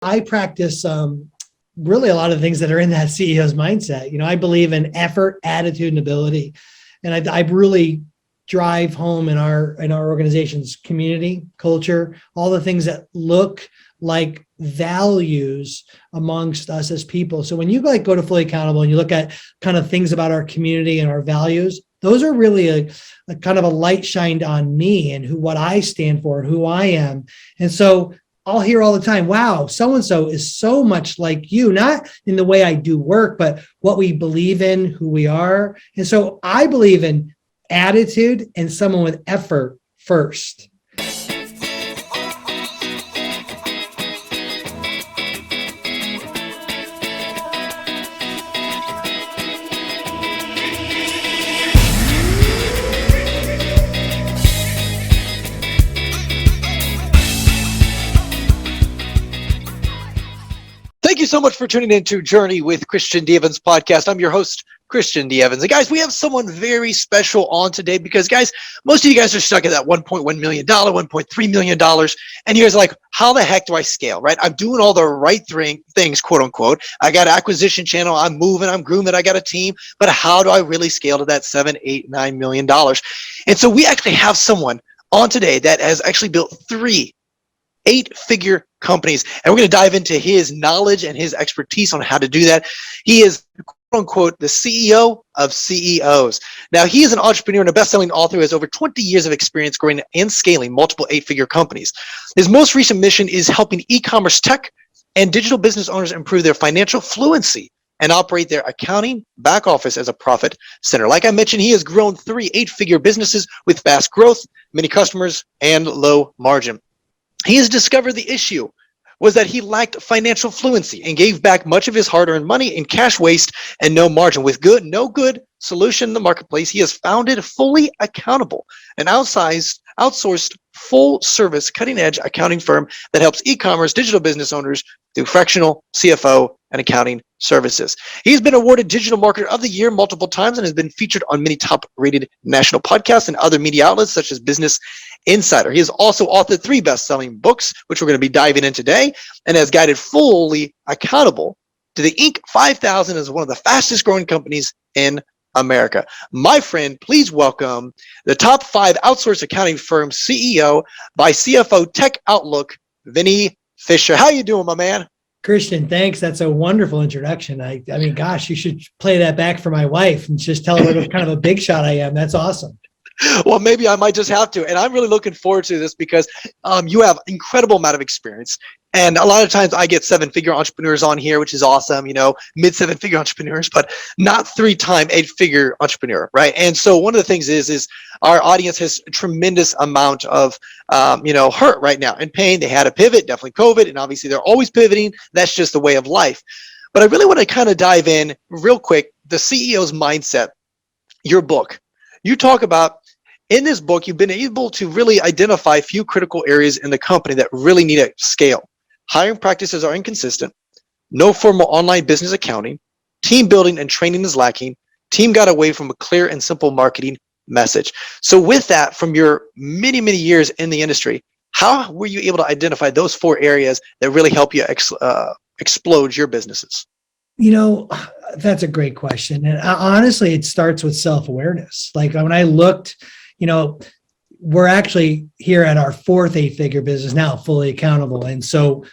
I practice really a lot of things that are in that CEO's mindset. I believe in effort, attitude, and ability. And I really drive home in our organization's community, culture, all the things that look like values amongst us as people. So when you go to Fully Accountable and you look at kind of things about our community and our values, those are really a kind of a light shined on me and what I stand for, who I am. And so I'll hear all the time, wow, so-and-so is so much like you, not in the way I do work, but what we believe in, who we are. And so I believe in attitude and someone with effort first. Thank you so much for tuning into Journey with Christian D. Evans podcast. I'm your host, Christian D. Evans. And guys, we have someone very special on today because, guys, most of you guys are stuck at that $1.1 million, $1.3 million. And you're like, how the heck do I scale, right? I'm doing all the right things, quote unquote. I got an acquisition channel. I'm moving, I'm grooming. I got a team. But how do I really scale to that $7, $8, $9 million? And so we actually have someone on today that has actually built 3 8-figure companies. And we're going to dive into his knowledge and his expertise on how to do that. He is, quote unquote, the CEO of CEOs. Now, he is an entrepreneur and a best-selling author who has over 20 years of experience growing and scaling multiple 8-figure companies. His most recent mission is helping e-commerce tech and digital business owners improve their financial fluency and operate their accounting back office as a profit center. Like I mentioned, he has grown 3 8-figure businesses with fast growth, many customers, and low margin. He has discovered the issue was that he lacked financial fluency and gave back much of his hard-earned money in cash waste and no margin. With no good solution in the marketplace, he has founded Fully Accountable, an outsourced, full-service, cutting-edge accounting firm that helps e-commerce digital business owners through fractional, CFO, and accounting services. He's been awarded Digital Marketer of the Year multiple times and has been featured on many top-rated national podcasts and other media outlets such as Business Insider. He has also authored 3 best-selling books, which we're going to be diving in today, and has guided Fully Accountable to the Inc. 5000 as one of the fastest-growing companies in America. My friend, please welcome the top 5 outsourced accounting firm CEO by CFO Tech Outlook, Vinnie Fisher. How you doing, my man? Christian, thanks. That's a wonderful introduction. I mean, gosh, you should play that back for my wife and just tell her what kind of a big shot I am. That's awesome. Well, maybe I might just have to. And I'm really looking forward to this because you have incredible amount of experience. And a lot of times I get 7-figure entrepreneurs on here, which is awesome, mid 7-figure entrepreneurs, but not 3-time 8-figure entrepreneur, right? And so one of the things is our audience has a tremendous amount of, hurt right now and pain. They had a pivot, definitely COVID, and obviously they're always pivoting. That's just the way of life. But I really want to kind of dive in real quick, the CEO's Mindset, your book. You talk about, in this book, you've been able to really identify a few critical areas in the company that really need to scale. Hiring practices are inconsistent. No formal online business accounting. Team building and training is lacking. Team got away from a clear and simple marketing message. So with that, from your many, many years in the industry, how were you able to identify those 4 areas that really help you explode your businesses? That's a great question. And honestly, it starts with self-awareness. Like when I looked, we're actually here at our 4th 8-figure business now, Fully Accountable. And so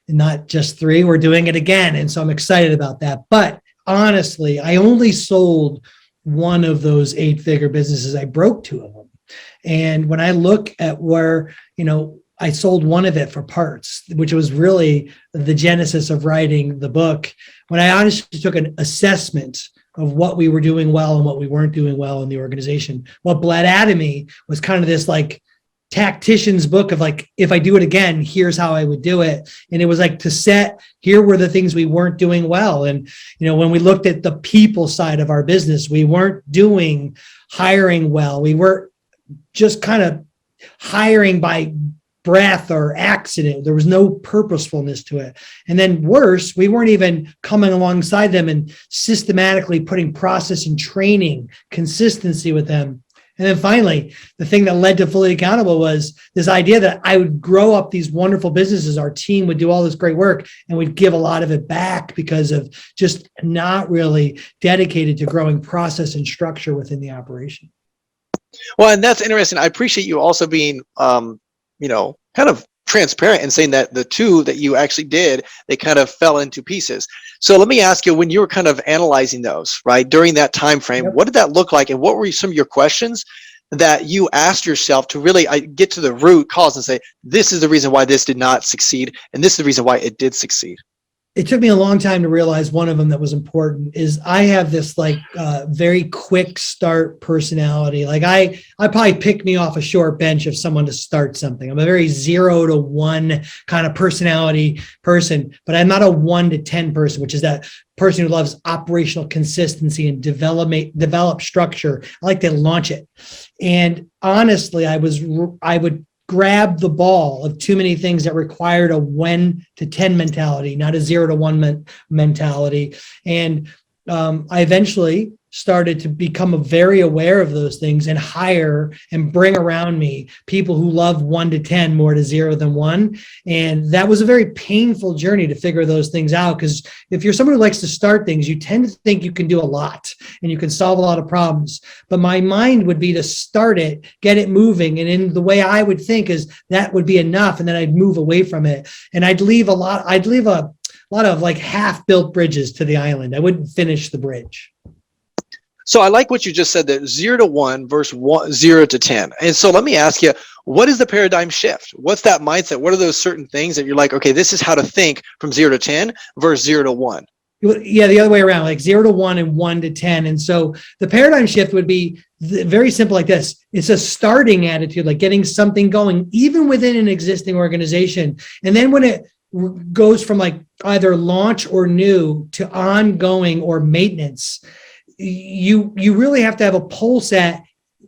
not just 3, we're doing it again. And so I'm excited about that. But honestly, I only sold one of those 8-figure businesses. I broke 2 of them. And when I look at where, I sold one of it for parts, which was really the genesis of writing the book. When I honestly took an assessment of what we were doing well and what we weren't doing well in the organization, what bled out of me was kind of this like tactician's book of like, if I do it again, here's how I would do it. And it was like here were the things we weren't doing well. And, when we looked at the people side of our business, we weren't doing hiring well. We were just kind of hiring by breath or accident. There was no purposefulness to it. And then worse, we weren't even coming alongside them and systematically putting process and training, consistency with them. And then finally, the thing that led to Fully Accountable was this idea that I would grow up these wonderful businesses. Our team would do all this great work and we'd give a lot of it back because of just not really dedicated to growing process and structure within the operation. Well, and that's interesting. I appreciate you also being, kind of transparent and saying that the two that you actually did, they kind of fell into pieces. So let me ask you, when you were kind of analyzing those, right, during that time frame, Yep. what did that look like, and what were some of your questions that you asked yourself to really get to the root cause and say, this is the reason why this did not succeed, and this is the reason why it did succeed? It took me a long time to realize one of them that was important is I have this very quick start personality. Like I probably pick me off a short bench of someone to start something. I'm a very 0 to 1 kind of personality person, but I'm not a 1 to 10 person, which is that person who loves operational consistency and develop structure. I like to launch it. And honestly, I would grab the ball of too many things that required a 1 to 10 mentality, not a 0 to 1 mentality. And I eventually started to become very aware of those things and hire and bring around me people who love 1 to 10 more to 0 than 1. And that was a very painful journey to figure those things out, because if you're someone who likes to start things, you tend to think you can do a lot and you can solve a lot of problems. But my mind would be to start it, get it moving. And in the way I would think is that would be enough. And then I'd move away from it. And I'd leave a lot of like half-built bridges to the island. I wouldn't finish the bridge. So I like what you just said, that 0 to 1 versus 0 to 10. And so let me ask you, what is the paradigm shift? What's that mindset? What are those certain things that you're like, okay, this is how to think from 0 to 10 versus 0 to 1? Yeah, the other way around, like 0 to 1 and 1 to 10. And so the paradigm shift would be very simple like this. It's a starting attitude, like getting something going, even within an existing organization. And then when it goes from like either launch or new to ongoing or maintenance, you really have to have a pulse at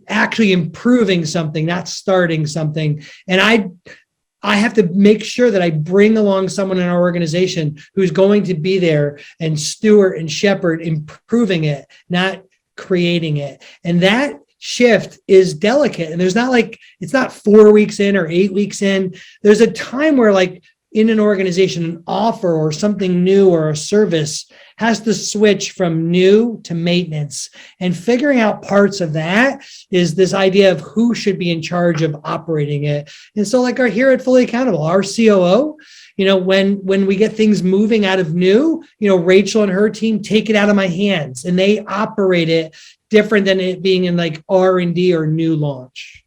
actually improving something, not starting something. And I have to make sure that I bring along someone in our organization who's going to be there and steward and shepherd improving it, not creating it. And that shift is delicate. And it's not 4 weeks in or 8 weeks in. There's a time where like in an organization, an offer or something new or a service has to switch from new to maintenance. And figuring out parts of that is this idea of who should be in charge of operating it. And so like here at Fully Accountable, our COO, when we get things moving out of new, Rachel and her team take it out of my hands and they operate it different than it being in like R&D or new launch.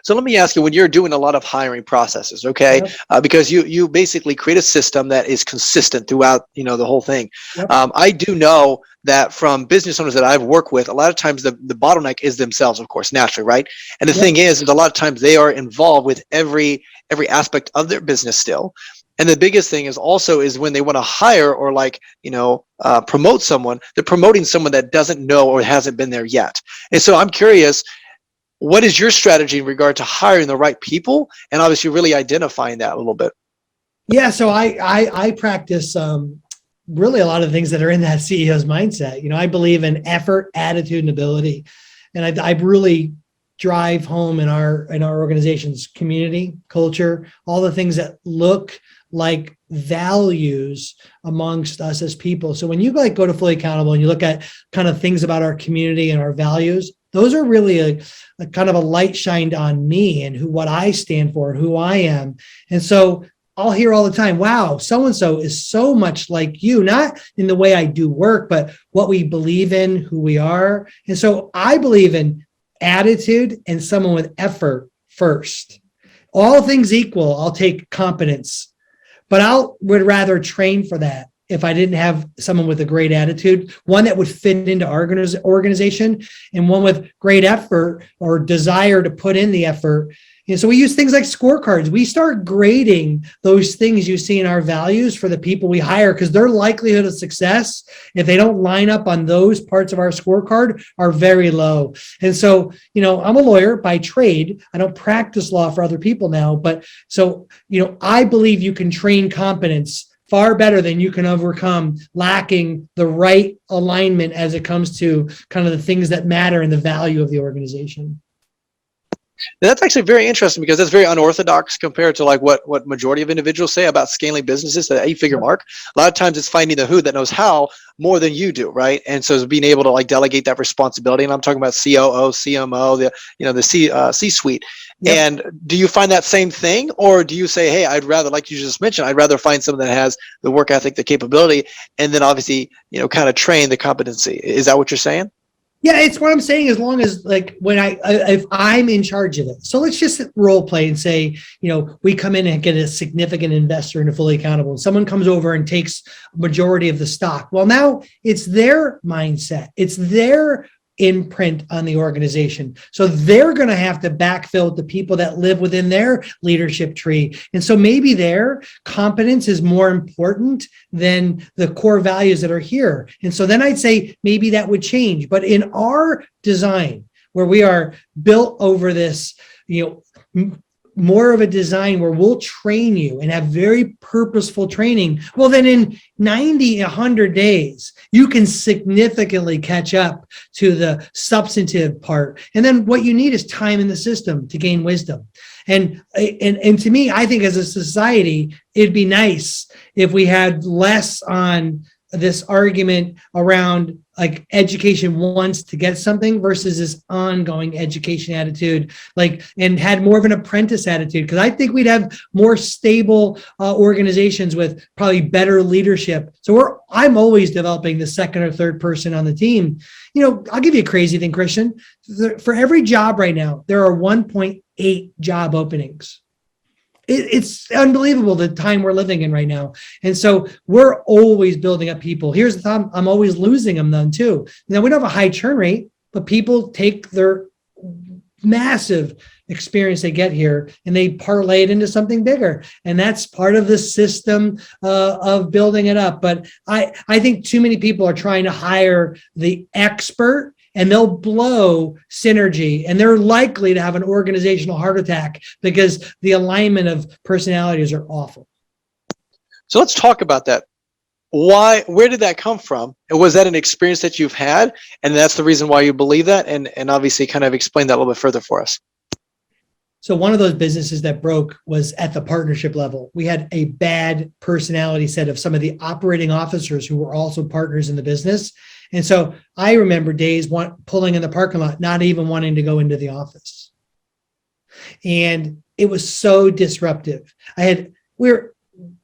So let me ask you, when you're doing a lot of hiring processes, okay, Yep. Because you basically create a system that is consistent throughout, the whole thing. Yep. I do know that from business owners that I've worked with, a lot of times the bottleneck is themselves, of course, naturally, right? And the Yep. thing is a lot of times they are involved with every aspect of their business still. And the biggest thing is when they want to hire or promote someone, they're promoting someone that doesn't know or hasn't been there yet. And so I'm curious, what is your strategy in regard to hiring the right people and obviously really identifying that a little bit? Yeah, so I practice really a lot of things that are in that CEO's mindset. I believe in effort, attitude, and ability. And I really drive home in our organization's community, culture, all the things that look like values amongst us as people. So when you go to Fully Accountable and you look at kind of things about our community and our values, those are really a kind of a light shined on me and what I stand for and who I am. And so I'll hear all the time, wow, so-and-so is so much like you, not in the way I do work, but what we believe in, who we are. And so I believe in attitude and someone with effort first. All things equal, I'll take competence, but would rather train for that if I didn't have someone with a great attitude, one that would fit into our organization, and one with great effort or desire to put in the effort. And so we use things like scorecards. We start grading those things you see in our values for the people we hire, because their likelihood of success, if they don't line up on those parts of our scorecard, are very low. And so, I'm a lawyer by trade. I don't practice law for other people now, but so, I believe you can train competence far better than you can overcome lacking the right alignment as it comes to kind of the things that matter and the value of the organization. That's actually very interesting because that's very unorthodox compared to like what majority of individuals say about scaling businesses, the 8-figure mark. A lot of times it's finding the who that knows how more than you do, right? And so it's being able to like delegate that responsibility. And I'm talking about COO, CMO, the C-suite. Yep. And do you find that same thing, or do you say, hey, I'd rather, like you just mentioned, I'd rather find someone that has the work ethic, the capability, and then obviously, kind of train the competency? Is that what you're saying? Yeah, it's what I'm saying. As long as like if I'm in charge of it. So let's just role play and say, we come in and get a significant investor into Fully Accountable. And someone comes over and takes a majority of the stock. Well, now it's their mindset. It's their imprint on the organization. So they're going to have to backfill the people that live within their leadership tree. And so maybe their competence is more important than the core values that are here. And so then I'd say maybe that would change. But in our design, where we are built over this, more of a design where we'll train you and have very purposeful training, well, then in 90, 100 days, you can significantly catch up to the substantive part. And then what you need is time in the system to gain wisdom. And to me, I think as a society, it'd be nice if we had less on this argument around like education wants to get something versus this ongoing education attitude, and had more of an apprentice attitude. Because I think we'd have more stable organizations with probably better leadership. So I'm always developing the second or third person on the team. I'll give you a crazy thing, Christian. For every job right now, there are 1.8 job openings. It's unbelievable the time we're living in right now. And so we're always building up people. Here's the time, I'm always losing them then too. Now we don't have a high churn rate, but people take their massive experience they get here and they parlay it into something bigger. And that's part of the system of building it up. But I think too many people are trying to hire the expert, and they'll blow synergy, and they're likely to have an organizational heart attack because the alignment of personalities are awful. So let's talk about that. Where did that come from? And was that an experience that you've had? And that's the reason why you believe that? And obviously kind of explain that a little bit further for us. So one of those businesses that broke was at the partnership level. We had a bad personality set of some of the operating officers who were also partners in the business. And so I remember days pulling in the parking lot, not even wanting to go into the office. And it was so disruptive. We're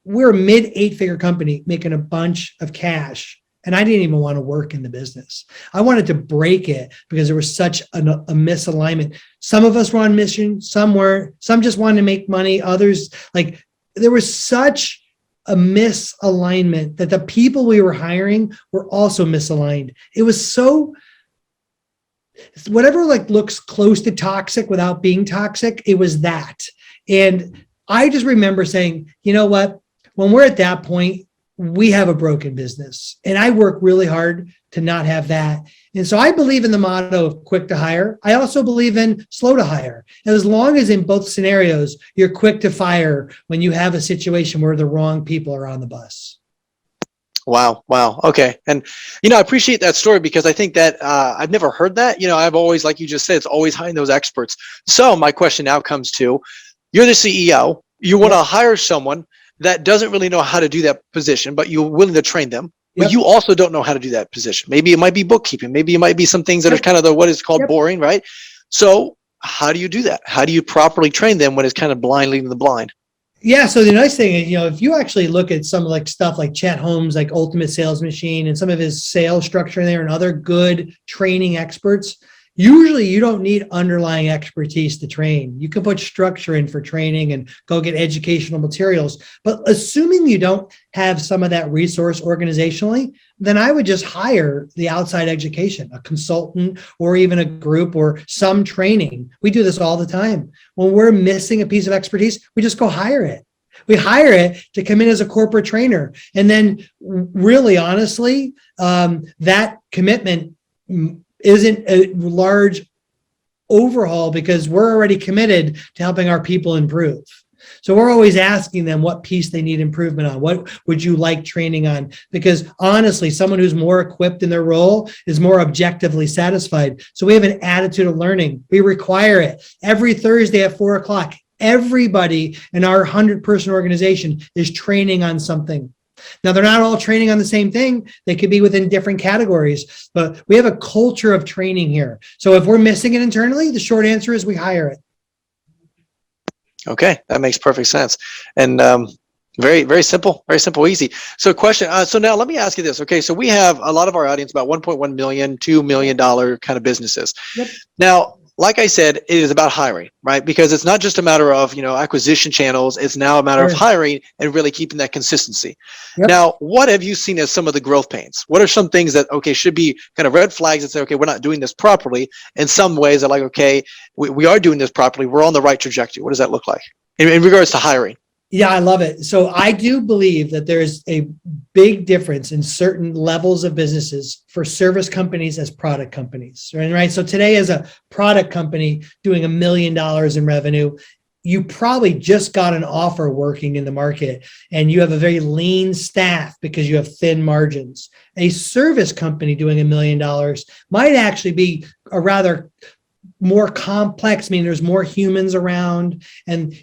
a mid 8-figure company making a bunch of cash. And I didn't even want to work in the business. I wanted to break it because there was such a misalignment. Some of us were on mission, some weren't. Some just wanted to make money. Others, there was such a misalignment that the people we were hiring were also misaligned. It was so, whatever looks close to toxic without being toxic, it was that. And I just remember saying, you know what, when we're at that point, we have a broken business. And I work really hard to not have that. And so I believe in the motto of quick to hire. I also believe in slow to hire. And as long as in both scenarios, you're quick to fire when you have a situation where the wrong people are on the bus. Wow. Okay. And, I appreciate that story because I think that I've never heard that. I've always, like you just said, it's always hiring those experts. So my question now comes to, you're the CEO. You want to hire someone that doesn't really know how to do that position, but you're willing to train them. But you also don't know how to do that position. Maybe it might be bookkeeping. Maybe it might be some things that are kind of what is called boring, right? So how do you do that? How do you properly train them when it's kind of blind leading the blind? Yeah. So the nice thing is, if you actually look at some stuff like Chet Holmes, like Ultimate Sales Machine, and some of his sales structure in there and other good training experts, usually you don't need underlying expertise to train. You can put structure in for training and go get educational materials. But assuming you don't have some of that resource organizationally, then I would just hire the outside education, a consultant or even a group or some training. We do this all the time. When we're missing a piece of expertise, we just go hire it. We hire it to come in as a corporate trainer. And then really, honestly, that commitment isn't a large overhaul because we're already committed to helping our people improve. So we're always asking them what piece they need improvement on. What would you like training on? Because honestly, someone who's more equipped in their role is more objectively satisfied. So we have an attitude of learning. We require it every Thursday at 4:00. Everybody in our 100-person organization is training on something. Now, they're not all training on the same thing. They could be within different categories, but we have a culture of training here. So if we're missing it internally, the short answer is we hire it. Okay, that makes perfect sense. And very, very simple, easy. So question, so now let me ask you this. Okay, so we have a lot of our audience, about 1.1 million, $2 million kind of businesses. Yep. Now, like I said, it is about hiring, right? Because it's not just a matter of, acquisition channels. It's now a matter of hiring and really keeping that consistency. Yep. Now, what have you seen as some of the growth pains? What are some things that, okay, should be kind of red flags that say, okay, we're not doing this properly. In some ways that like, okay, we are doing this properly. We're on the right trajectory. What does that look like in regards to hiring? Yeah, I love it. So I do believe that there's a big difference in certain levels of businesses for service companies as product companies, right? So today, as a product company doing $1 million in revenue, you probably just got an offer working in the market and you have a very lean staff because you have thin margins. A service company doing $1 million might actually be a rather more complex, meaning there's more humans around, and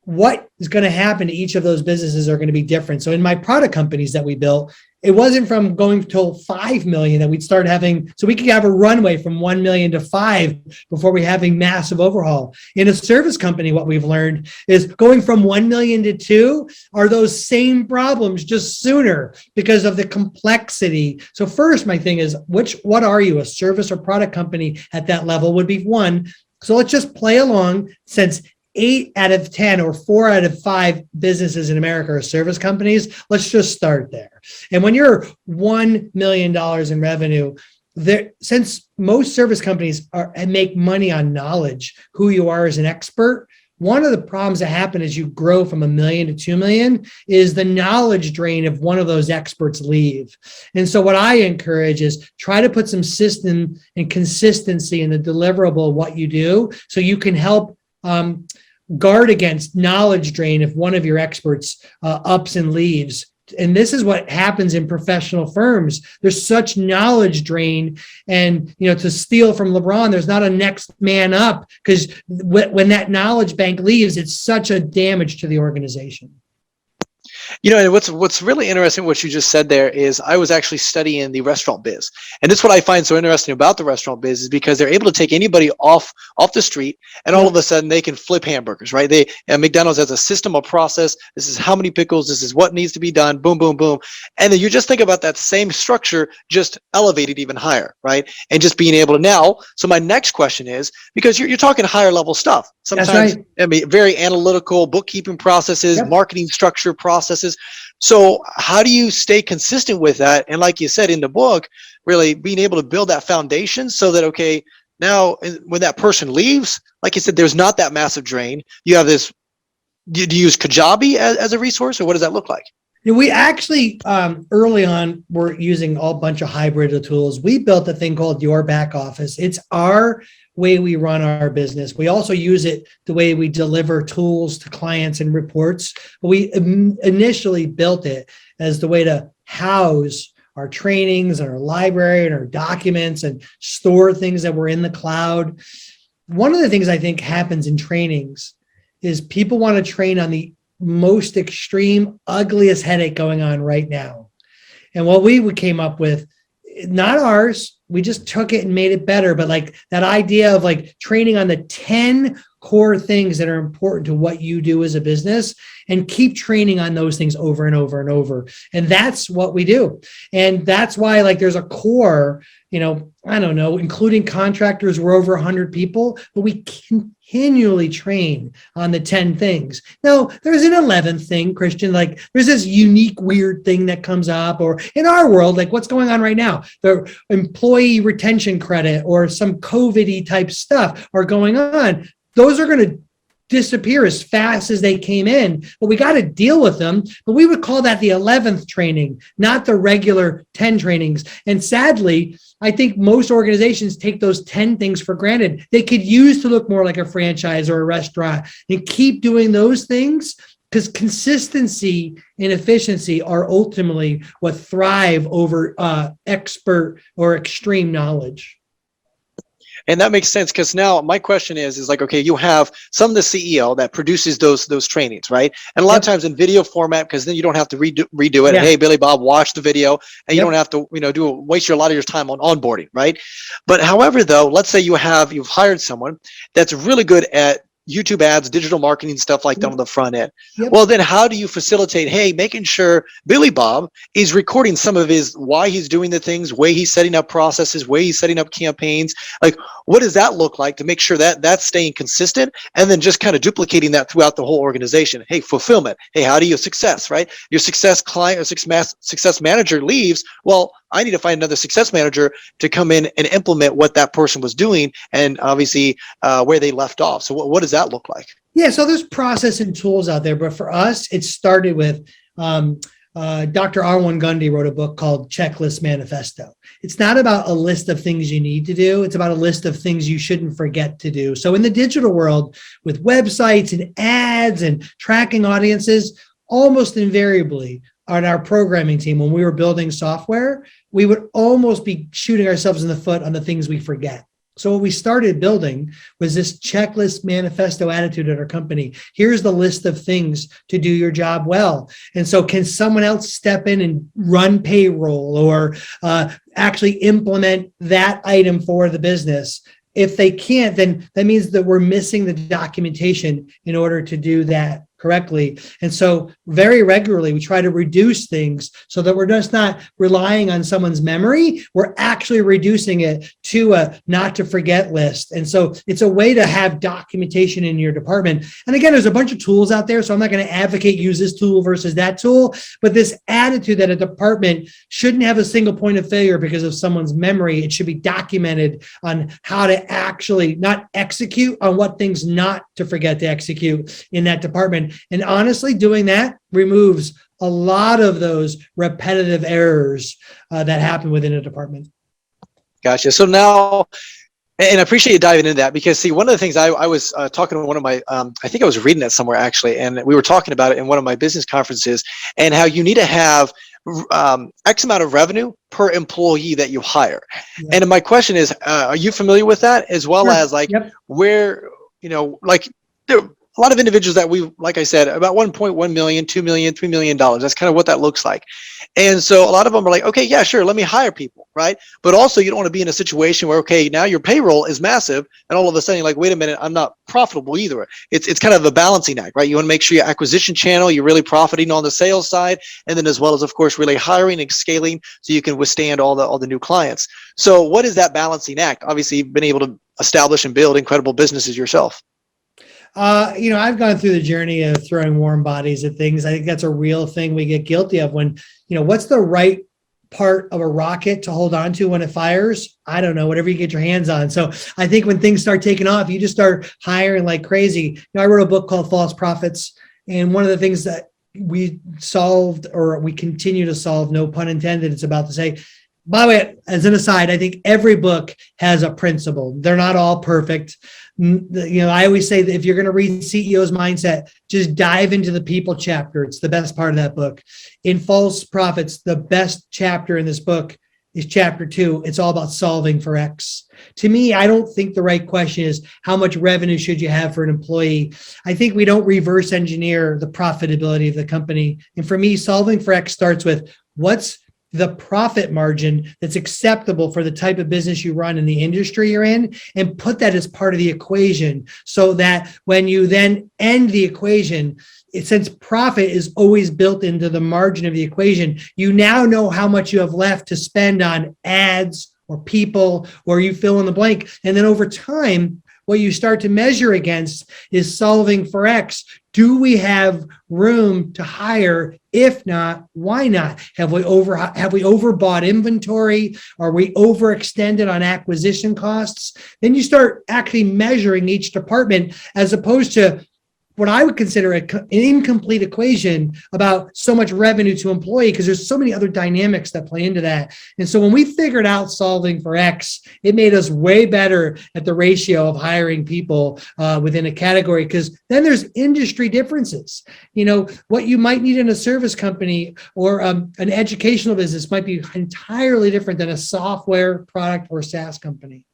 what is going to happen to each of those businesses are going to be different. So in my product companies that we built, it wasn't from going to 5 million that we'd start having, so we could have a runway from 1 million to 5 before we having massive overhaul. In a service company, what we've learned is going from 1 million to 2 are those same problems, just sooner because of the complexity. So first, my thing is, what are you, a service or product company at that level would be 1. So let's just play along, since 8 out of 10 or 4 out of 5 businesses in America are service companies. Let's just start there. And when you're $1 million in revenue, since most service companies make money on knowledge, who you are as an expert, one of the problems that happen as you grow from $1 million to 2 million is the knowledge drain if one of those experts leave. And so what I encourage is try to put some system and consistency in the deliverable of what you do so you can help guard against knowledge drain if one of your experts ups and leaves. And this is what happens in professional firms. There's such knowledge drain, and to steal from LeBron, there's not a next man up, because when that knowledge bank leaves, it's such a damage to the organization. And what's really interesting, what you just said there, is I was actually studying the restaurant biz. And this is what I find so interesting about the restaurant biz, is because they're able to take anybody off the street, and all of a sudden they can flip hamburgers, right? McDonald's has a system, a process. This is how many pickles, this is what needs to be done, boom, boom, boom. And then you just think about that same structure, just elevated even higher, right? And just being able to now, so my next question is, because you're talking higher level stuff. Sometimes, that's right. I mean, very analytical bookkeeping processes, Yep. marketing structure processes. So how do you stay consistent with that? And like you said in the book, really being able to build that foundation so that, okay, now when that person leaves, like you said, there's not that massive drain. You have this, do you use Kajabi as a resource, or what does that look like? We actually, early on, were using a bunch of hybrid tools. We built a thing called Your Back Office. It's our way we run our business. We also use it the way we deliver tools to clients and reports. We initially built it as the way to house our trainings and our library and our documents and store things that were in the cloud. One of the things I think happens in trainings is people want to train on the most extreme, ugliest headache going on right now. And what we came up with, not ours, we just took it and made it better. But like that idea of like training on the 10 core things that are important to what you do as a business, and keep training on those things over and over and over. And that's what we do. And that's why like there's a core, I don't know, including contractors, we're over 100 people, but we continually train on the 10 things. Now, there's an 11th thing, Christian, like there's this unique, weird thing that comes up, or in our world, like what's going on right now, the employee retention credit or some COVID-y type stuff are going on. Those are going to disappear as fast as they came in, but we got to deal with them. But we would call that the 11th training, not the regular 10 trainings. And sadly, I think most organizations take those 10 things for granted. They could use to look more like a franchise or a restaurant and keep doing those things, because consistency and efficiency are ultimately what thrive over expert or extreme knowledge. And that makes sense, because now my question is like, okay, you have the CEO that produces those trainings, right? And a lot of times in video format, because then you don't have to redo it. Yeah. Hey, Billy Bob, watch the video, and you don't have to, waste a lot of your time on onboarding, right? But however, though, let's say you've hired someone that's really good at YouTube ads, digital marketing, stuff like that on the front end. Well, then how do you facilitate, hey, making sure Billy Bob is recording some of why he's doing the things, way he's setting up processes, way he's setting up campaigns? Like, what does that look like to make sure that that's staying consistent, and then just kind of duplicating that throughout the whole organization? Hey, fulfillment. Hey, how do you success, right? Your success client or success manager leaves. Well, I need to find another success manager to come in and implement what that person was doing, and obviously where they left off. So what does that look like? Yeah, so there's process and tools out there, but for us, it started with Dr. Arwan Gundy wrote a book called Checklist Manifesto. It's not about a list of things you need to do. It's about a list of things you shouldn't forget to do. So in the digital world, with websites and ads and tracking audiences, almost invariably on our programming team, when we were building software, we would almost be shooting ourselves in the foot on the things we forget. So what we started building was this checklist manifesto attitude at our company. Here's the list of things to do your job well. And so can someone else step in and run payroll or actually implement that item for the business? If they can't, then that means that we're missing the documentation in order to do that correctly. And so very regularly, we try to reduce things so that we're just not relying on someone's memory. We're actually reducing it to a not to forget list. And so it's a way to have documentation in your department. And again, there's a bunch of tools out there, so I'm not going to advocate use this tool versus that tool, but this attitude that a department shouldn't have a single point of failure because of someone's memory. It should be documented on how to actually not execute on what things not to forget to execute in that department. And honestly, doing that removes a lot of those repetitive errors that happen within a department. Gotcha. So now, and I appreciate you diving into that, because see, one of the things I was talking to one of my, I think I was reading that somewhere actually, and we were talking about it in one of my business conferences, and how you need to have X amount of revenue per employee that you hire. Yeah. And my question is, are you familiar with that, as well as like where, like there, a lot of individuals that we, like I said, about 1.1 million, 2 million, $3 million. That's kind of what that looks like. And so a lot of them are like, okay, yeah, sure, let me hire people, right? But also you don't want to be in a situation where, okay, now your payroll is massive, and all of a sudden you're like, wait a minute, I'm not profitable either. It's kind of a balancing act, right? You want to make sure your acquisition channel, you're really profiting on the sales side, and then as well as, of course, really hiring and scaling so you can withstand all the new clients. So what is that balancing act? Obviously, you've been able to establish and build incredible businesses yourself. I've gone through the journey of throwing warm bodies at things. I think that's a real thing we get guilty of when, what's the right part of a rocket to hold on to when it fires? I don't know, whatever you get your hands on. So I think when things start taking off, you just start hiring like crazy. I wrote a book called False Prophets. And one of the things that we solved, or we continue to solve, no pun intended, it's about to say, by the way, as an aside, I think every book has a principle. They're not all perfect. I always say that if you're going to read CEO's Mindset, just dive into the people chapter. It's the best part of that book. In False Prophets, the best chapter in this book is chapter 2. It's all about solving for X. To me, I don't think the right question is how much revenue should you have for an employee. I think we don't reverse engineer the profitability of the company. And for me, solving for X starts with what's the profit margin that's acceptable for the type of business you run in the industry you're in, and put that as part of the equation so that when you then end the equation, since profit is always built into the margin of the equation, you now know how much you have left to spend on ads or people, or you fill in the blank. And then over time, what you start to measure against is solving for X. Do we have room to hire? If not, why not? Have we overbought inventory? Are we overextended on acquisition costs? Then you start actually measuring each department, as opposed to what I would consider an incomplete equation about so much revenue to employee, because there's so many other dynamics that play into that. And so when we figured out solving for X, it made us way better at the ratio of hiring people within a category, because then there's industry differences. What you might need in a service company or an educational business might be entirely different than a software product or SaaS company.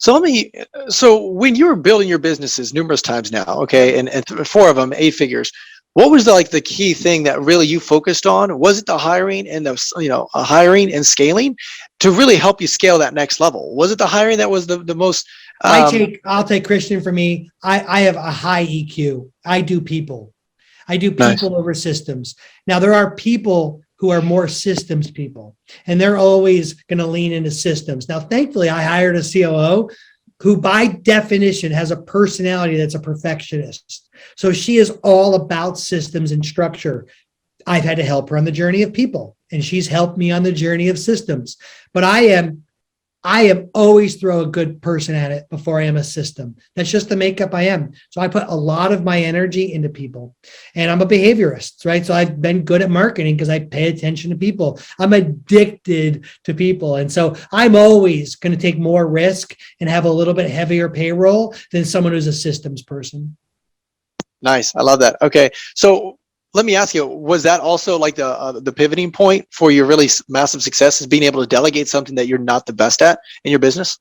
So when you were building your businesses numerous times now, okay, and 4 of them, 8 figures, what was the key thing that really you focused on? Was it the hiring and hiring and scaling to really help you scale that next level? Was it the hiring that was the most? I'll take Christian for me. I have a high EQ. I do people Nice. over systems. Now there are people who are more systems people, and they're always going to lean into systems. Now, thankfully, I hired a COO who by definition has a personality that's a perfectionist. So she is all about systems and structure. I've had to help her on the journey of people, and she's helped me on the journey of systems. But I am always throw a good person at it before I am a system. That's just the makeup I am. So I put a lot of my energy into people, and I'm a behaviorist, right? So I've been good at marketing because I pay attention to people. I'm addicted to people. And so I'm always going to take more risk and have a little bit heavier payroll than someone who's a systems person. Nice. I love that. Okay. So let me ask you, was that also like the pivoting point for your really massive success, is being able to delegate something that you're not the best at in your business?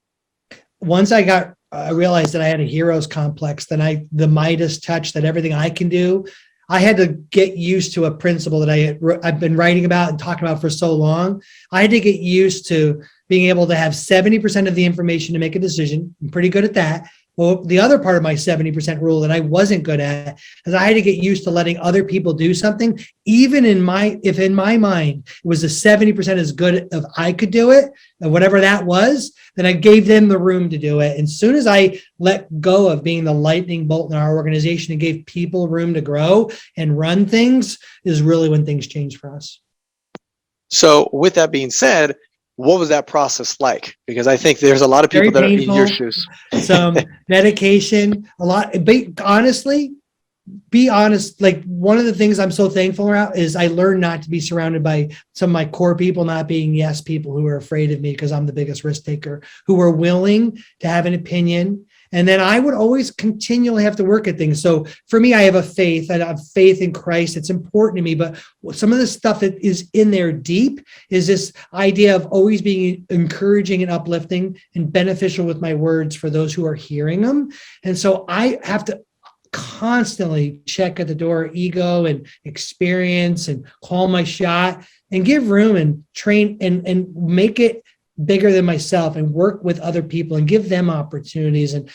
Once I realized that I had a hero's complex, then the Midas touch, that everything I can do, I had to get used to a principle that I've been writing about and talking about for so long. I had to get used to being able to have 70% of the information to make a decision. I'm pretty good at that. Well, the other part of my 70% rule that I wasn't good at is I had to get used to letting other people do something, even if in my mind it was a 70% as good if I could do it, and whatever that was, then I gave them the room to do it. And as soon as I let go of being the lightning bolt in our organization and gave people room to grow and run things, is really when things changed for us. So with that being said, what was that process like? Because I think there's a lot of people that are in your shoes. Some medication, a lot. Honestly, be honest. Like, one of the things I'm so thankful about is I learned not to be surrounded by some of my core people, not being yes people who are afraid of me because I'm the biggest risk taker, who are willing to have an opinion. And then I would always continually have to work at things. So for me, I have faith in Christ. It's important to me. But some of the stuff that is in there deep is this idea of always being encouraging and uplifting and beneficial with my words for those who are hearing them. And so I have to constantly check at the door, ego and experience, and call my shot and give room and train and make it bigger than myself and work with other people and give them opportunities. And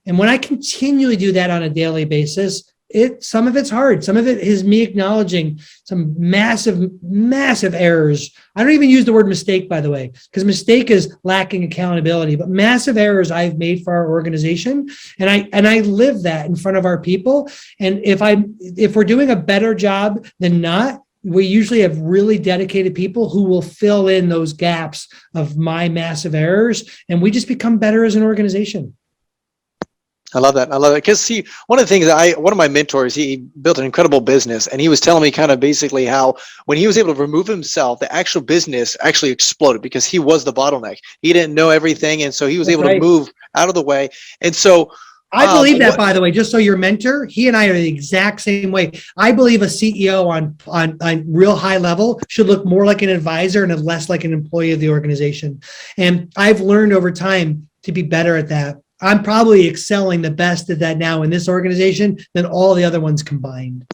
when I continually do that on a daily basis, some of it's hard. Some of it is me acknowledging some massive, massive errors. I don't even use the word mistake, by the way, because mistake is lacking accountability, but massive errors I've made for our organization. And I live that in front of our people. And if we're doing a better job than not, we usually have really dedicated people who will fill in those gaps of my massive errors, and we just become better as an organization. I love that. Because see, one of the things one of my mentors, he built an incredible business, and he was telling me kind of basically how when he was able to remove himself, the actual business actually exploded because he was the bottleneck. He didn't know everything, and so he was able to move out of the way. And so I believe that, by the way, just so your mentor, he and I are the exact same way. I believe a CEO on real high level should look more like an advisor and less like an employee of the organization. And I've learned over time to be better at that. I'm probably excelling the best at that now in this organization than all the other ones combined.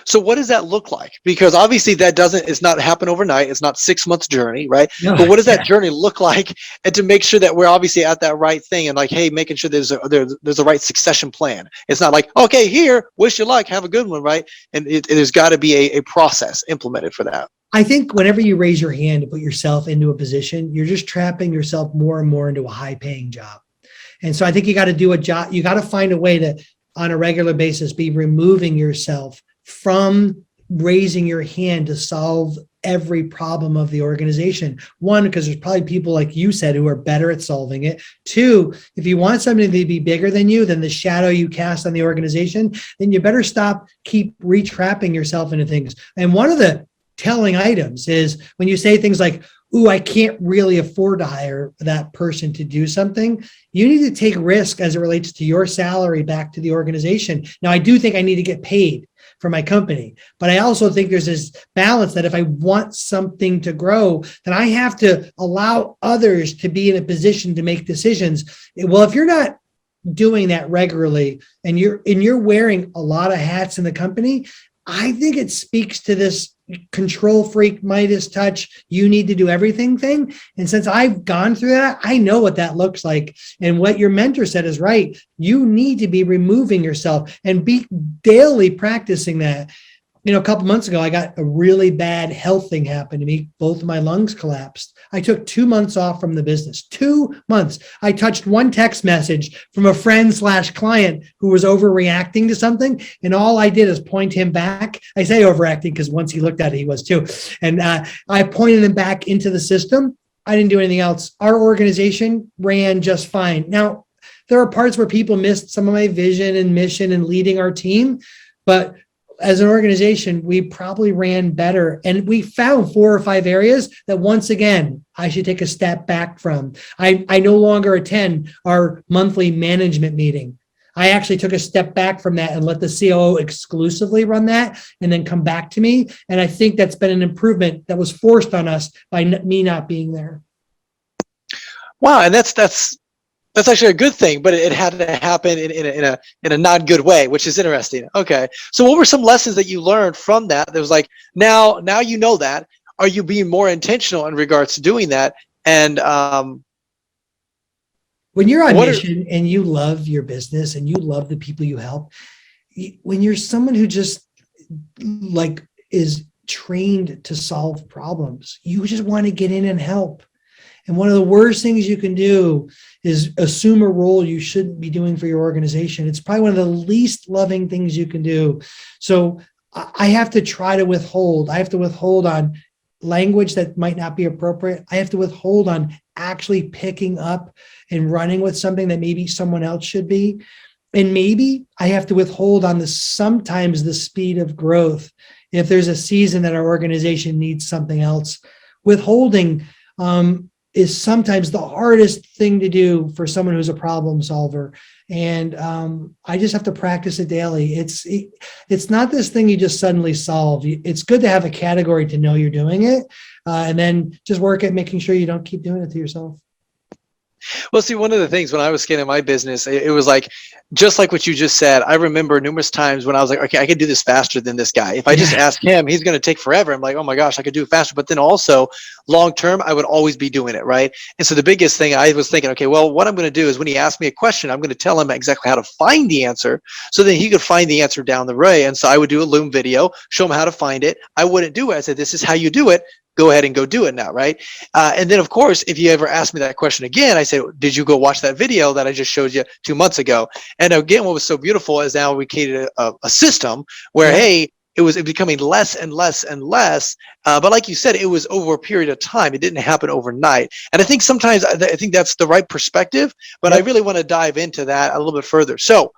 So what does that look like? Because obviously it's not happen overnight. It's not 6 months journey, right? No, but what does that journey look like? And to make sure that we're obviously at that right thing, and like, hey, making sure there's a right succession plan. It's not like, okay, here, wish you luck, have a good one, right? And there's got to be a process implemented for that. I think whenever you raise your hand to put yourself into a position, you're just trapping yourself more and more into a high paying job. And so I think you got to do a job. You got to find a way to, on a regular basis, be removing yourself from raising your hand to solve every problem of the organization. One, because there's probably people like you said who are better at solving it. Two, if you want something to be bigger than you, than the shadow you cast on the organization, then you better keep retrapping yourself into things. And one of the telling items is when you say things like, ooh, I can't really afford to hire that person to do something. You need to take risk as it relates to your salary back to the organization. Now, I do think I need to get paid for my company, but I also think there's this balance that if I want something to grow, then I have to allow others to be in a position to make decisions. Well, if you're not doing that regularly and you're wearing a lot of hats in the company, I think it speaks to this control freak, Midas touch, you need to do everything thing. And since I've gone through that, I know what that looks like. And what your mentor said is right. You need to be removing yourself and be daily practicing that. You know, a couple months ago, I got a really bad health thing happen to me. Both of my lungs collapsed. I took 2 months off from the business. 2 months. I touched one text message from a friend/client who was overreacting to something. And all I did is point him back. I say overacting because once he looked at it, he was too. And I pointed him back into the system. I didn't do anything else. Our organization ran just fine. Now, there are parts where people missed some of my vision and mission and leading our team, but as an organization, we probably ran better. And we found 4 or 5 areas that, once again, I should take a step back from. I no longer attend our monthly management meeting. I actually took a step back from that and let the COO exclusively run that and then come back to me. And I think that's been an improvement that was forced on us by me not being there. Wow. And that's actually a good thing, but it had to happen in a not good way, which is interesting. Okay. So what were some lessons that you learned from that? There was like, now you know that. Are you being more intentional in regards to doing that? And when you're on mission and you love your business and you love the people you help, when you're someone who just like is trained to solve problems, you just want to get in and help. And one of the worst things you can do is assume a role you shouldn't be doing for your organization. It's probably one of the least loving things you can do. So I have to try to withhold. I have to withhold on language that might not be appropriate. I have to withhold on actually picking up and running with something that maybe someone else should be. And maybe I have to withhold on sometimes the speed of growth. If there's a season that our organization needs something else, withholding is sometimes the hardest thing to do for someone who's a problem solver. And I just have to practice it daily. It's not this thing you just suddenly solve. It's good to have a category to know you're doing it, and then just work at making sure you don't keep doing it to yourself. Well, see, one of the things when I was scaling my business, it was like, just like what you just said. I remember numerous times when I was like, okay, I could do this faster than this guy. If I just ask him, he's going to take forever. I'm like, oh my gosh, I could do it faster. But then also long term, I would always be doing it, right? And so the biggest thing I was thinking, okay, well, what I'm going to do is when he asks me a question, I'm going to tell him exactly how to find the answer so that he could find the answer down the way. And so I would do a Loom video, show him how to find it. I wouldn't do it. I said, this is how you do it. Go ahead and go do it now, right? And then, of course, if you ever ask me that question again, I say, did you go watch that video that I just showed you 2 months ago? And again, what was so beautiful is now we created a system where, hey, it was becoming less and less and less. But like you said, it was over a period of time. It didn't happen overnight. And I think sometimes I think that's the right perspective, but I really want to dive into that a little bit further. So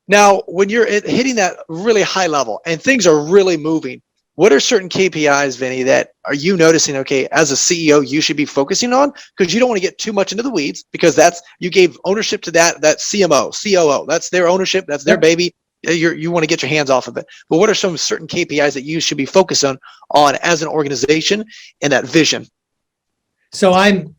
now when you're hitting that really high level and things are really moving, what are certain KPIs, Vinny, that are you noticing, okay, as a CEO, you should be focusing on? Because you don't want to get too much into the weeds, because you gave ownership to that CMO, COO. That's their ownership. That's their baby. You want to get your hands off of it. But what are some certain KPIs that you should be focused on as an organization and that vision? So I'm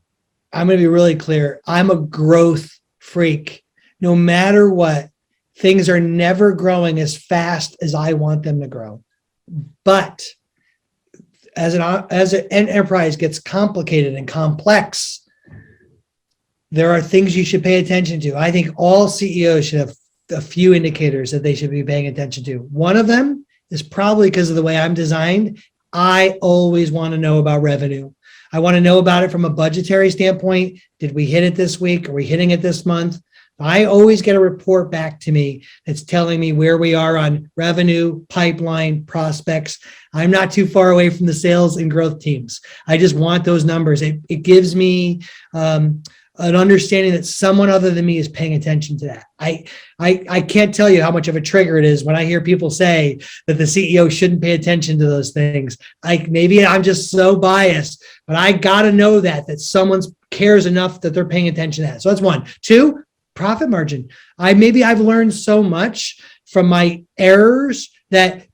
going to be really clear. I'm a growth freak. No matter what, things are never growing as fast as I want them to grow. But as an enterprise gets complicated and complex, there are things you should pay attention to. I think all CEOs should have a few indicators that they should be paying attention to. One of them is probably because of the way I'm designed. I always want to know about revenue. I want to know about it from a budgetary standpoint. Did we hit it this week? Are we hitting it this month? I always get a report back to me that's telling me where we are on revenue, pipeline, prospects. I'm not too far away from the sales and growth teams. I just want those numbers. It gives me an understanding that someone other than me is paying attention to that. I can't tell you how much of a trigger it is when I hear people say that the CEO shouldn't pay attention to those things. Like, maybe I'm just so biased, but I got to know that someone cares enough that they're paying attention to that. So that's one. Two, profit margin. I've learned so much from my errors that,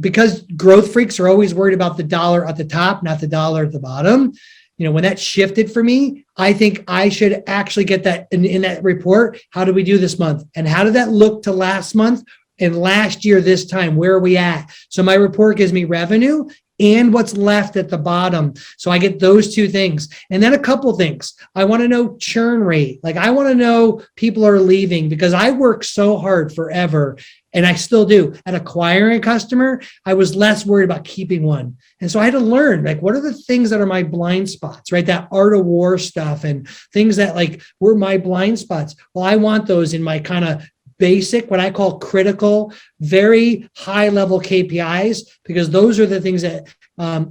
because growth freaks are always worried about the dollar at the top, not the dollar at the bottom. When that shifted for me, I think I should actually get that in that report. How did we do this month? And how did that look to last month and last year this time? Where are we at? So my report gives me revenue and what's left at the bottom. So I get those two things. And then a couple things. I want to know churn rate. Like, I want to know people are leaving, because I work so hard forever, and I still do, at acquiring a customer. I was less worried about keeping one. And so I had to learn, like, what are the things that are my blind spots, right? That art of war stuff and things that like were my blind spots. Well, I want those in my kind of basic, what I call critical, very high level KPIs, because those are the things that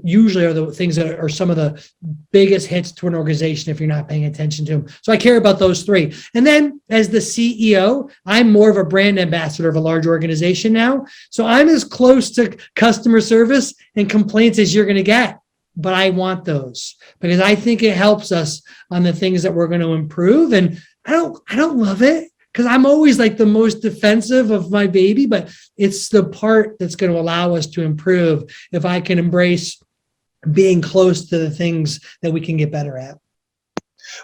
usually are the things that are some of the biggest hits to an organization if you're not paying attention to them. So I care about those three. And then as the CEO, I'm more of a brand ambassador of a large organization now. So I'm as close to customer service and complaints as you're going to get. But I want those because I think it helps us on the things that we're going to improve. And I don't love it, because I'm always like the most defensive of my baby, but it's the part that's going to allow us to improve if I can embrace being close to the things that we can get better at.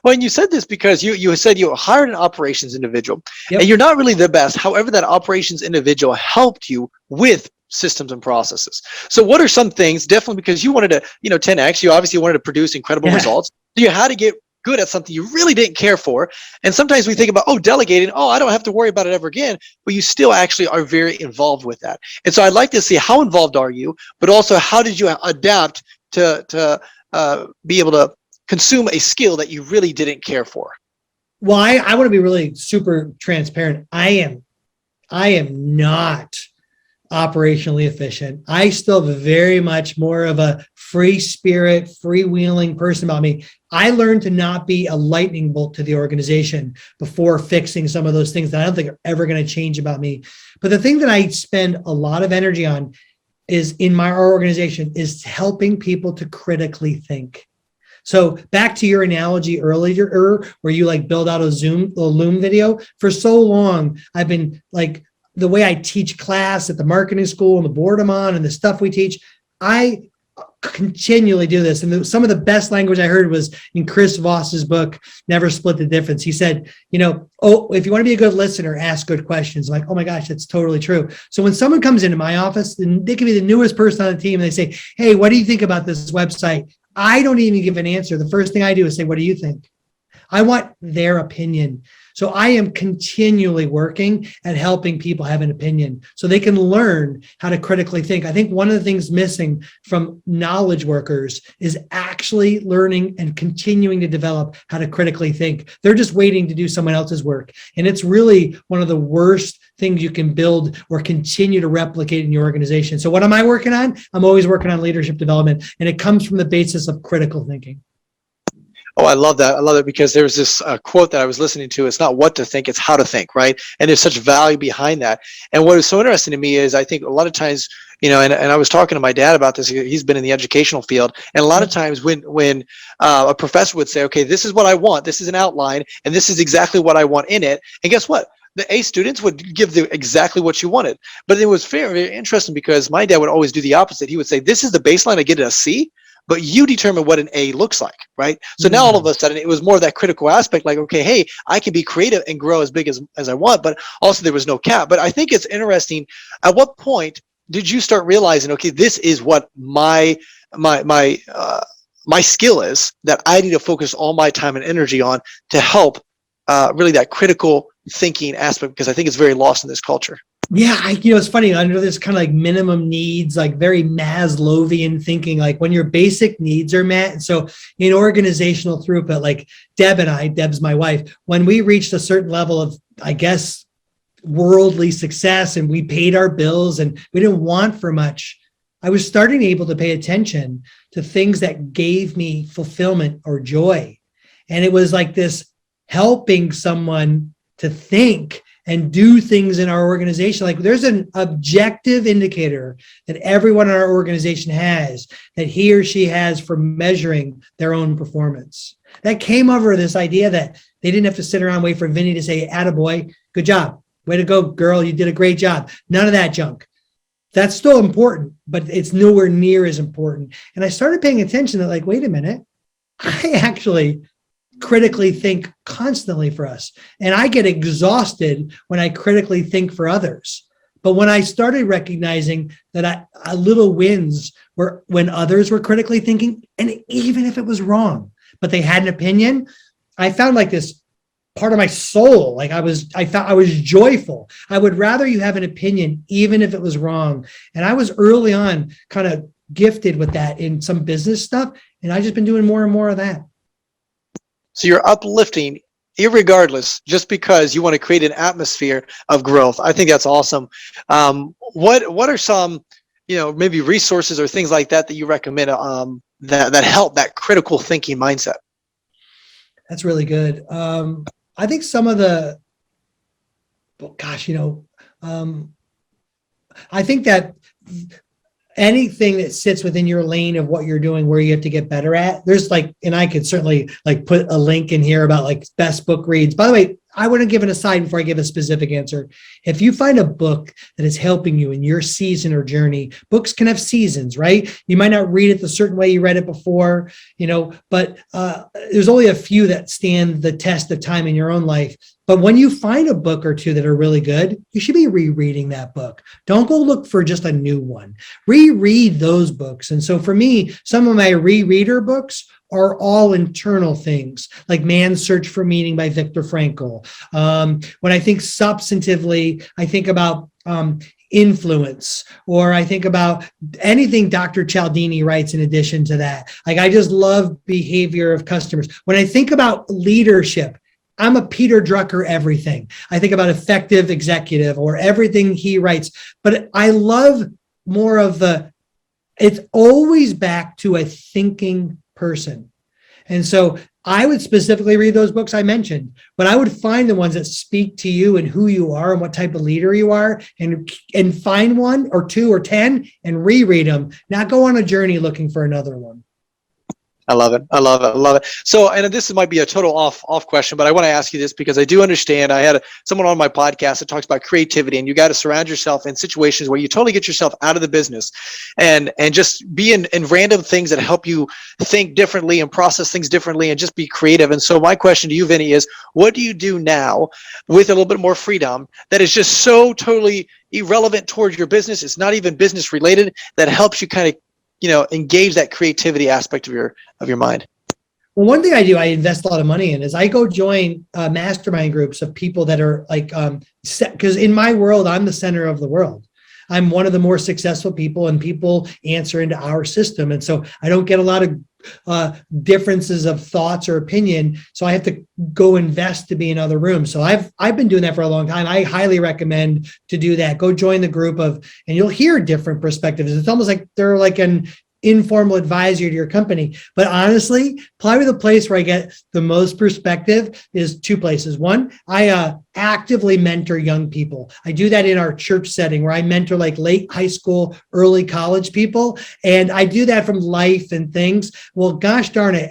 Well, and you said this because you said you hired an operations individual, Yep. and you're not really the best. However, that operations individual helped you with systems and processes. So what are some things, definitely because you wanted to, 10X, you obviously wanted to produce incredible results. So you had to get good at something you really didn't care for. And sometimes we think about, delegating, I don't have to worry about it ever again, but you still actually are very involved with that. And so I'd like to see, how involved are you, but also how did you adapt to be able to consume a skill that you really didn't care for? Well, I want to be really super transparent. I am not operationally efficient. I still have very much more of a free spirit, freewheeling person about me. I learned to not be a lightning bolt to the organization before fixing some of those things that I don't think are ever going to change about me. But the thing that I spend a lot of energy on is in our organization is helping people to critically think. So back to your analogy earlier, where you like build out a Loom video. For so long, I've been like, the way I teach class at the marketing school and the board I'm on and the stuff we teach, I continually do this. And some of the best language I heard was in Chris Voss's book, Never Split the Difference. He said, if you want to be a good listener, ask good questions. I'm like, oh my gosh, that's totally true. So when someone comes into my office, and they can be the newest person on the team, and they say, hey, what do you think about this website? I don't even give an answer. The first thing I do is say, what do you think? I want their opinion. So I am continually working at helping people have an opinion so they can learn how to critically think. I think one of the things missing from knowledge workers is actually learning and continuing to develop how to critically think. They're just waiting to do someone else's work. And it's really one of the worst things you can build or continue to replicate in your organization. So what am I working on? I'm always working on leadership development, and it comes from the basis of critical thinking. Oh, I love that. I love it because there's this quote that I was listening to. It's not what to think, it's how to think, right? And there's such value behind that. And what is so interesting to me is I think a lot of times, and I was talking to my dad about this. He's been in the educational field. And a lot of times when a professor would say, okay, this is what I want, this is an outline, and this is exactly what I want in it. And guess what? The A students would give exactly what you wanted. But it was very interesting because my dad would always do the opposite. He would say, this is the baseline, I get a C. But you determine what an A looks like, right? So now all of a sudden it was more of that critical aspect, like, okay, hey, I can be creative and grow as big as I want, but also there was no cap. But I think it's interesting. At what point did you start realizing, okay, this is what my skill is that I need to focus all my time and energy on to help really that critical thinking aspect, because I think it's very lost in this culture. Yeah, it's funny under this kind of like minimum needs, like very Maslowian thinking, like when your basic needs are met. And so in organizational throughput, like Deb's my wife, when we reached a certain level of, I guess, worldly success and we paid our bills and we didn't want for much, I was starting able to pay attention to things that gave me fulfillment or joy. And it was like this helping someone to think and do things in our organization. Like there's an objective indicator that everyone in our organization has that he or she has for measuring their own performance. That came over this idea that they didn't have to sit around and wait for Vinny to say, attaboy, good job. Way to go, girl. You did a great job. None of that junk. That's still important, but it's nowhere near as important. And I started paying attention that like, wait a minute, I actually critically think constantly for us. And I get exhausted when I critically think for others. But when I started recognizing that little wins were when others were critically thinking, and even if it was wrong, but they had an opinion, I found like this part of my soul. Like I felt I was joyful. I would rather you have an opinion, even if it was wrong. And I was early on kind of gifted with that in some business stuff. And I've just been doing more and more of that. So you're uplifting irregardless, just because you want to create an atmosphere of growth. I think that's awesome. What are some, maybe resources or things like that you recommend that help that critical thinking mindset? That's really good. I think some of the, I think that anything that sits within your lane of what you're doing, where you have to get better at, there's like, and I could certainly like put a link in here about like best book reads. By the way, I want to give an aside before I give a specific answer. If you find a book that is helping you in your season or journey, books can have seasons, right? You might not read it the certain way you read it before, but there's only a few that stand the test of time in your own life. But when you find a book or two that are really good, you should be rereading that book. Don't go look for just a new one. Reread those books. And so for me, some of my rereader books are all internal things, like Man's Search for Meaning by Viktor Frankl. When I think substantively, I think about influence, or I think about anything Dr. Cialdini writes in addition to that. Like I just love behavior of customers. When I think about leadership, I'm a Peter Drucker everything. I think about Effective Executive or everything he writes, but I love more of it's always back to a thinking person. And so I would specifically read those books I mentioned, but I would find the ones that speak to you and who you are and what type of leader you are, and find one or two or 10 and reread them, not go on a journey looking for another one. I love it. I love it. I love it. So, and this might be a total off question, but I want to ask you this because I do understand. I had someone on my podcast that talks about creativity, and you got to surround yourself in situations where you totally get yourself out of the business and just be in random things that help you think differently and process things differently and just be creative. And so my question to you, Vinny, is what do you do now with a little bit more freedom that is just so totally irrelevant towards your business? It's not even business related, that helps you kind of engage that creativity aspect of your mind? Well, one thing I do, I invest a lot of money in, is I go join mastermind groups of people that are like, because in my world, I'm the center of the world. I'm one of the more successful people, and people answer into our system. And so I don't get a lot of differences of thoughts or opinion. So I have to go invest to be in other rooms. So I've been doing that for a long time. I highly recommend to do that. Go join the group and you'll hear different perspectives. It's almost like they're like an informal advisor to your company. But honestly, probably the place where I get the most perspective is two places. One, I actively mentor young people. I do that in our church setting where I mentor like late high school, early college people. And I do that from life and things. Well, gosh darn it,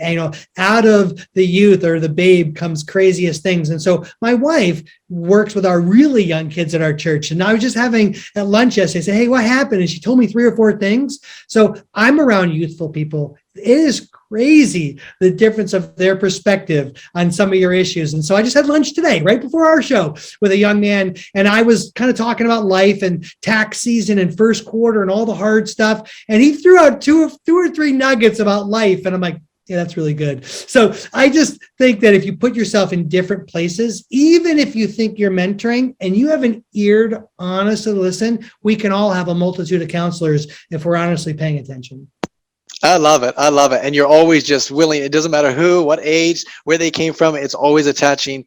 out of the youth or the babe comes craziest things. And so my wife works with our really young kids at our church. And I was just having at lunch yesterday, I said, hey, what happened? And she told me 3 or 4 things. So I'm around youthful people. It is crazy, the difference of their perspective on some of your issues. And so I just had lunch today, right before our show, with a young man. And I was kind of talking about life and tax season and first quarter and all the hard stuff. And he threw out two or three nuggets about life. And I'm like, Yeah, that's really good. So I just think that if you put yourself in different places, even if you think you're mentoring and you have an ear to honestly listen, we can all have a multitude of counselors if we're honestly paying attention. I love it. I love it. And you're always just willing. It doesn't matter who, what age, where they came from. It's always attaching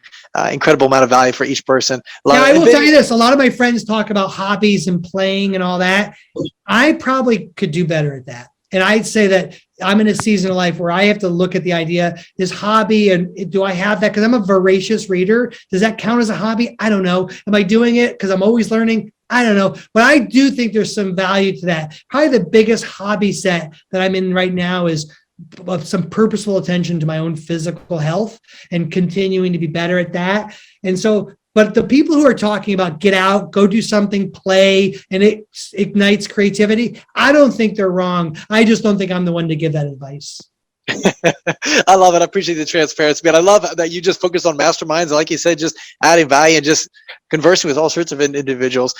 incredible amount of value for each person. Now, I will tell you this. A lot of my friends talk about hobbies and playing and all that. I probably could do better at that. And I'd say that I'm in a season of life where I have to look at the idea, this hobby, and do I have that? Because I'm a voracious reader. Does that count as a hobby? I don't know. Am I doing it because I'm always learning? I don't know. But I do think there's some value to that. Probably the biggest hobby set that I'm in right now is some purposeful attention to my own physical health and continuing to be better at that. And so, but the people who are talking about get out, go do something, play, and it ignites creativity, I don't think they're wrong. I just don't think I'm the one to give that advice. I love it. I appreciate the transparency, man. I love that you just focus on masterminds. And like you said, just adding value and just conversing with all sorts of individuals.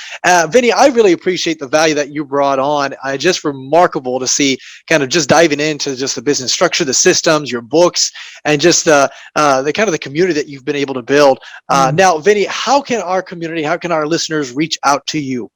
Vinny, I really appreciate the value that you brought on. Just remarkable to see kind of just diving into just the business structure, the systems, your books, and just the kind of the community that you've been able to build. Now, Vinny, how can our community, how can our listeners reach out to you?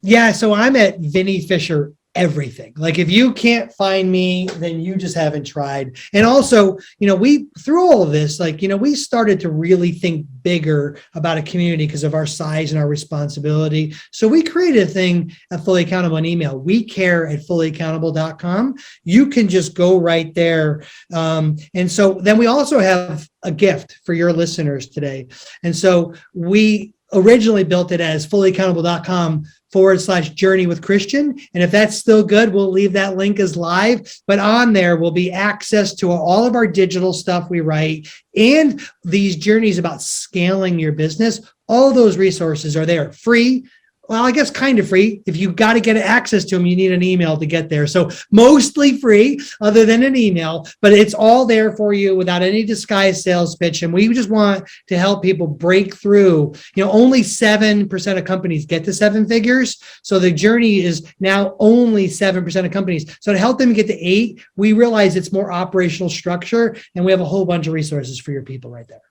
Yeah, so I'm at Vinnie Fisher everything. Like if you can't find me, then you just haven't tried. And also, we through all of this, we started to really think bigger about a community because of our size and our responsibility. So we created a thing at Fully Accountable in email. We care at fullyaccountable.com. You can just go right there. And so then we also have a gift for your listeners today. And so we originally built it as fullyaccountable.com/journey with Christian. And if that's still good, we'll leave that link as live, but on there will be access to all of our digital stuff we write and these journeys about scaling your business. All those resources are there free. Well, I guess kind of free. If you got to get access to them, you need an email to get there. So mostly free other than an email, but it's all there for you without any disguised sales pitch. And we just want to help people break through. Only 7% of companies get to 7 figures. So the journey is now only 7% of companies. So to help them get to 8, we realize it's more operational structure. And we have a whole bunch of resources for your people right there.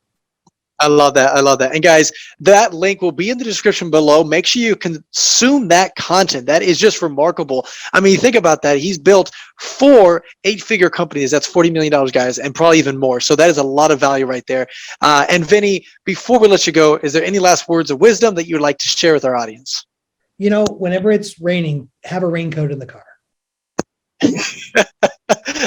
I love that. I love that. And guys, that link will be in the description below. Make sure you consume that content. That is just remarkable. I mean, think about that. He's built 4 8-figure companies. That's $40 million, guys, and probably even more. So that is a lot of value right there. And Vinny, before we let you go, is there any last words of wisdom that you'd like to share with our audience? Whenever it's raining, have a raincoat in the car.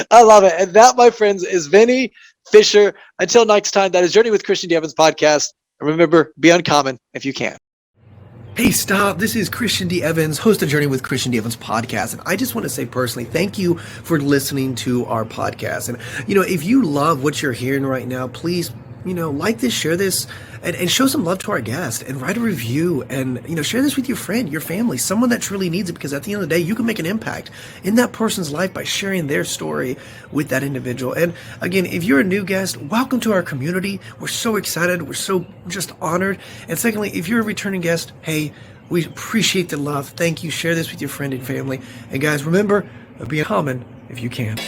I love it. And that, my friends, is Vinnie Fisher. Until next time, that is Journey with Christian D. Evans podcast. And remember, be uncommon if you can. Hey, stop. This is Christian D. Evans, host of Journey with Christian D. Evans podcast. And I just want to say personally, thank you for listening to our podcast. And, if you love what you're hearing right now, please, like this, share this, and show some love to our guest and write a review and, share this with your friend, your family, someone that truly needs it, because at the end of the day, you can make an impact in that person's life by sharing their story with that individual. And again, if you're a new guest, welcome to our community. We're so excited. We're so just honored. And secondly, if you're a returning guest, hey, we appreciate the love. Thank you. Share this with your friend and family. And guys, remember, be common if you can.